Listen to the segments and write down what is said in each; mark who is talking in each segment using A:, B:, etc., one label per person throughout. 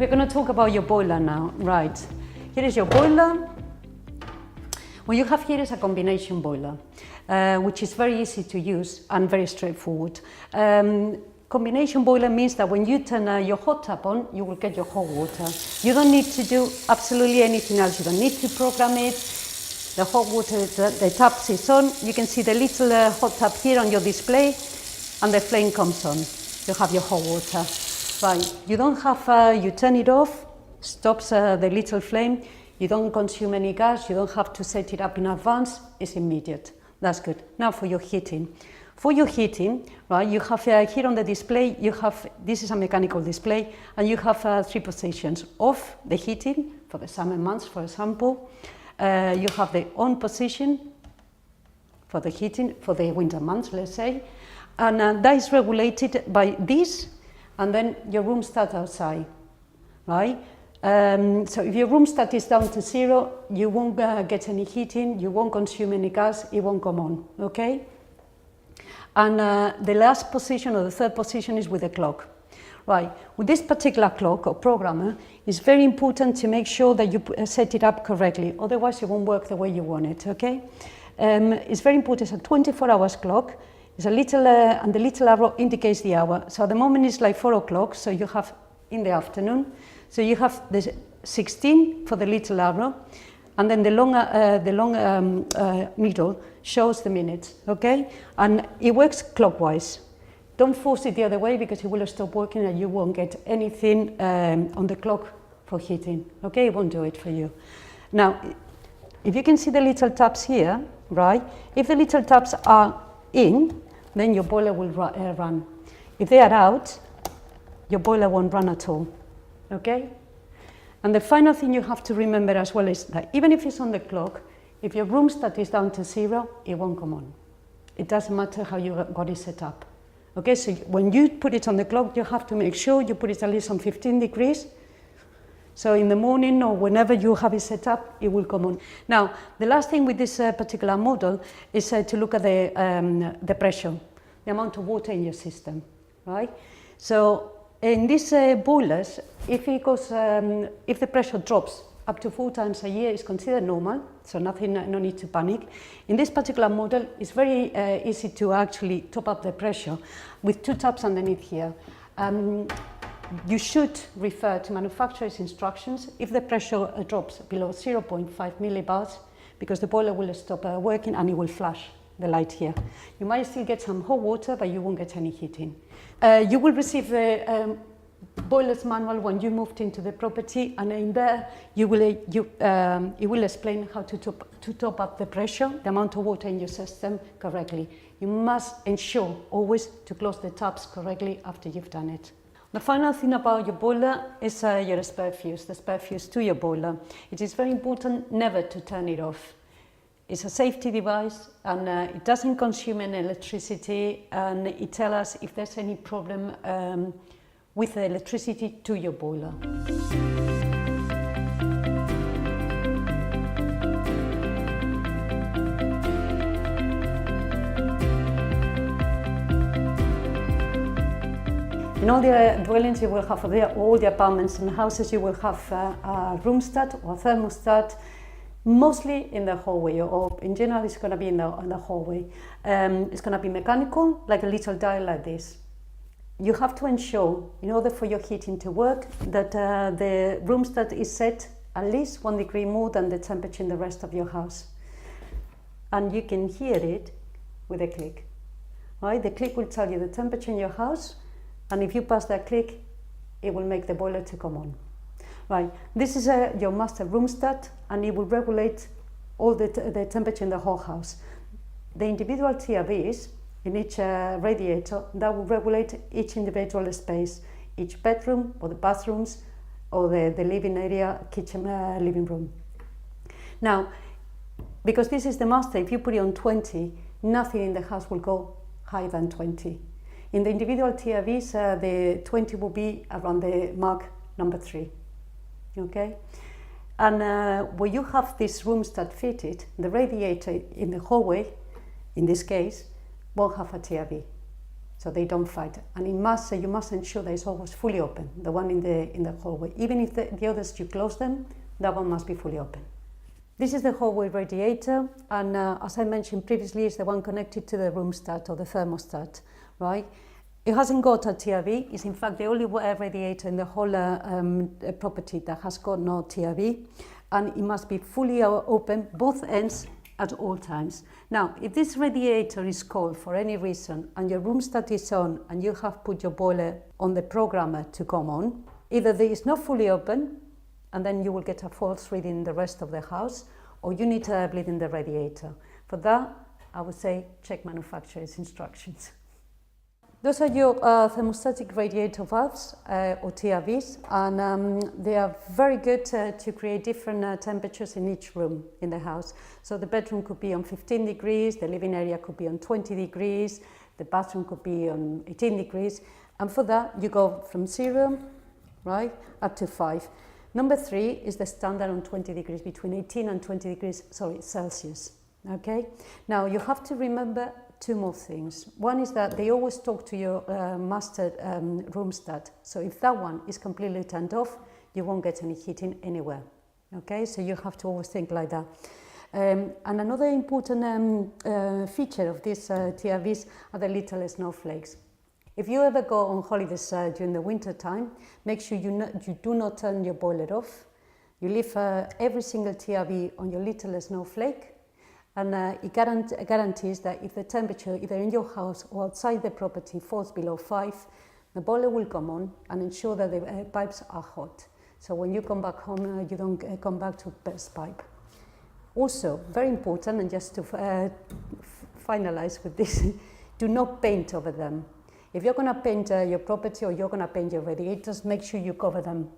A: going to talk about your boiler now. Right, here is your boiler. What you have here is a combination boiler, which is very easy to use and very straightforward. Combination boiler means that when you turn your hot tap on, you will get your hot water. You don't need to do absolutely anything else. You don't need to program it. The hot water, the tap is on. You can see the little hot tap here on your display, and the flame comes on. You have your hot water. Right, you don't have, you turn it off, stops the little flame. You don't consume any gas. You don't have to set it up in advance. It's immediate. That's good. Now for your heating. For your heating, right, you have here on the display, you have, this is a mechanical display, and you have 3 positions. Off, the heating, for the summer months, for example. You have the on position for the heating, for the winter months, let's say. And that is regulated by this, and then your room start outside, right? So if your room start is down to 0, you won't get any heating, you won't consume any gas, it won't come on, okay? And the last position, or the third position, is with the clock. Right, with this particular clock or programmer, it's very important to make sure that you set it up correctly, otherwise it won't work the way you want it, okay? It's very important, it's a 24 hours clock. It's a little, and the little arrow indicates the hour. So at the moment it's like 4 o'clock, so you have in the afternoon. So you have the 16 for the little arrow, and then the long needle shows the minutes, okay? And it works clockwise. Don't force it the other way because it will stop working and you won't get anything on the clock for heating, okay? It won't do it for you. Now, if you can see the little tabs here, right? If the little tabs are in, then your boiler will run. If they are out, your boiler won't run at all, okay? And the final thing you have to remember as well is that even if it's on the clock, if your room start is down to 0, it won't come on. It doesn't matter how you got it set up. Okay, so when you put it on the clock, you have to make sure you put it at least on 15 degrees. So in the morning or whenever you have it set up, it will come on. Now, the last thing with this particular model is to look at the pressure, the amount of water in your system, right? So in these boilers, if it goes, if the pressure drops up to 4 times a year, is considered normal, so nothing, no need to panic. In this particular model, it's very easy to actually top up the pressure with 2 taps underneath here. You should refer to manufacturer's instructions if the pressure drops below 0.5 millibars, because the boiler will stop working and it will flash the light here. You might still get some hot water, but you won't get any heating. You will receive the boiler's manual when you moved into the property, and in there it will explain how to top up the pressure, the amount of water in your system correctly. You must ensure always to close the taps correctly after you've done it. The final thing about your boiler is your spare fuse, the spare fuse to your boiler. It is very important never to turn it off. It's a safety device, and it doesn't consume any electricity, and it tells us if there's any problem with the electricity to your boiler. In all the dwellings you will have, all the apartments and houses, you will have a room stat or thermostat, mostly in the hallway, or in general it's going to be in the hallway. It's going to be mechanical, like a little dial like this. You have to ensure, in order for your heating to work, that the room stat is set at least 1 degree more than the temperature in the rest of your house. And you can hear it with a click. Right? The click will tell you the temperature in your house, and if you pass that click, it will make the boiler to come on. Right, this is your master room stat, and it will regulate all the temperature in the whole house. The individual TRVs in each radiator, that will regulate each individual space, each bedroom or the bathrooms or the living area, kitchen, living room. Now, because this is the master, if you put it on 20, nothing in the house will go higher than 20. In the individual TRVs, the 20 will be around the mark number 3. Okay, and where you have this room stat fitted, the radiator in the hallway, in this case, won't have a TRV. so they don't fight. And you must ensure that it's always fully open, the one in the hallway. Even if the others, you close them, that one must be fully open. This is the hallway radiator, and as I mentioned previously, it's the one connected to the room stat or the thermostat, right? It hasn't got a TRV. It's in fact the only radiator in the whole property that has got no TRV, and it must be fully open, both ends, at all times. Now, if this radiator is cold for any reason and your room stat is on and you have put your boiler on the programmer to come on, either it is not fully open and then you will get a false reading in the rest of the house, or you need to bleed in the radiator. For that, I would say check manufacturer's instructions. Those are your thermostatic radiator valves, or TRVs, and they are very good to create different temperatures in each room in the house. So the bedroom could be on 15 degrees, the living area could be on 20 degrees, the bathroom could be on 18 degrees, and for that you go from 0, right, up to 5. Number 3 is the standard on 20 degrees, between 18 and 20 degrees, Celsius, okay? Now you have to remember 2 more things. One is that they always talk to your master room stat. So if that one is completely turned off, you won't get any heating anywhere. Okay, so you have to always think like that. And another important feature of these TRVs are the little snowflakes. If you ever go on holidays during the winter time, make sure you do not turn your boiler off. You leave every single TRV on your little snowflake, and it guarantees that if the temperature either in your house or outside the property falls below 5, the boiler will come on and ensure that the pipes are hot. So when you come back home, you don't come back to burst pipe. Also, very important, and just to finalize with this, do not paint over them. If you're going to paint your property or you're going to paint your radiators, make sure you cover them.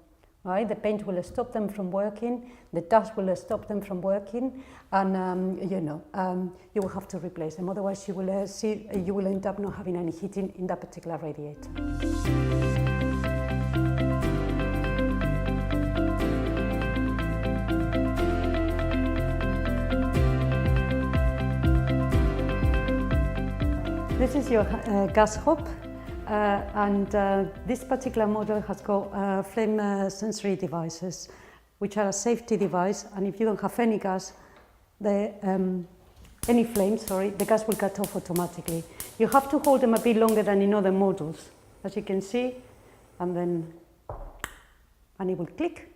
A: Right? The paint will stop them from working, the dust will stop them from working, and you will have to replace them. Otherwise, you will end up not having any heating in that particular radiator. This is your gas hob. This particular model has got flame sensory devices, which are a safety device, and if you don't have any gas, the gas will cut off automatically. You have to hold them a bit longer than in other models, as you can see, and it will click.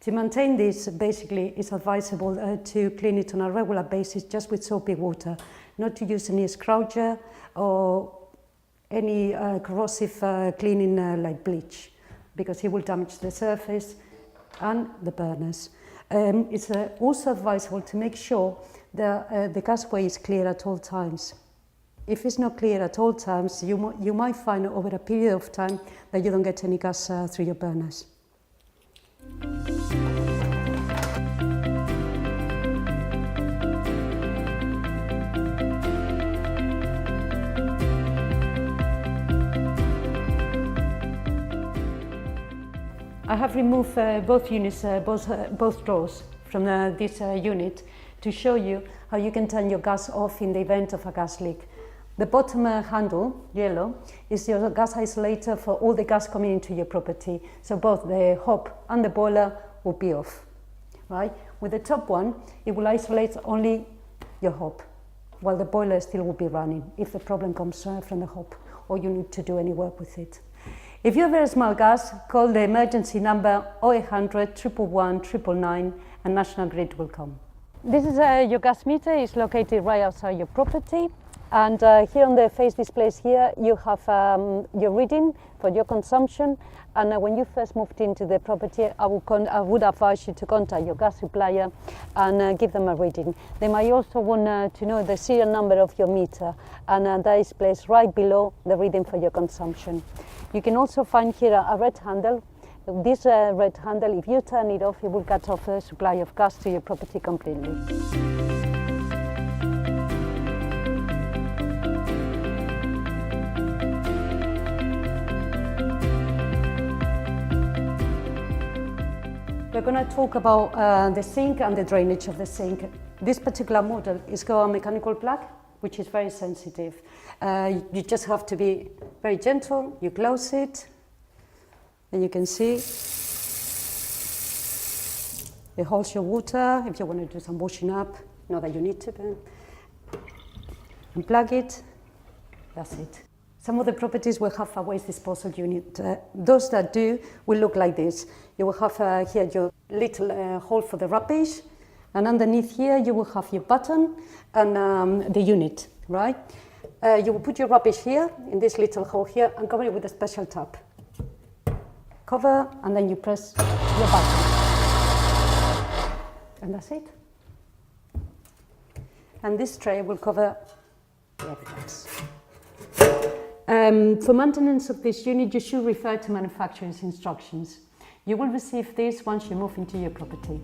A: To maintain this, basically, it's advisable to clean it on a regular basis, just with soapy water, not to use any scrounger or any corrosive cleaning like bleach, because it will damage the surface and the burners. It's also advisable to make sure that the gasway is clear at all times. If it's not clear at all times, you might find over a period of time that you don't get any gas through your burners. I have removed both units, both drawers from this unit to show you how you can turn your gas off in the event of a gas leak. The bottom handle, yellow, is your gas isolator for all the gas coming into your property. So both the hob and the boiler will be off, right? With the top one, it will isolate only your hob, while the boiler still will be running if the problem comes from the hob or you need to do any work with it. If you have very small gas, call the emergency number 0800 111 999 and National Grid will come. This is your gas meter. It's located right outside your property. And here on the face displays here, you have your reading for your consumption. And when you first moved into the property, I would advise you to contact your gas supplier and give them a reading. They might also want to know the serial number of your meter, and that is placed right below the reading for your consumption. You can also find here a red handle. This red handle, if you turn it off, it will cut off the supply of gas to your property completely. We're going to talk about the sink and the drainage of the sink. This particular model is got a mechanical plug which is very sensitive. You just have to be very gentle. You close it, and you can see it holds your water if you want to do some washing up. Not that you need to, but unplug it. That's it. Some of the properties will have a waste disposal unit. Those that do will look like this. You will have here your little hole for the rubbish, and underneath here you will have your button and the unit, right? You will put your rubbish here in this little hole here and cover it with a special tap. Cover, and then you press your button. And that's it. And this tray will cover the evidence. For maintenance of this unit, you should refer to manufacturer's instructions. You will receive this once you move into your property.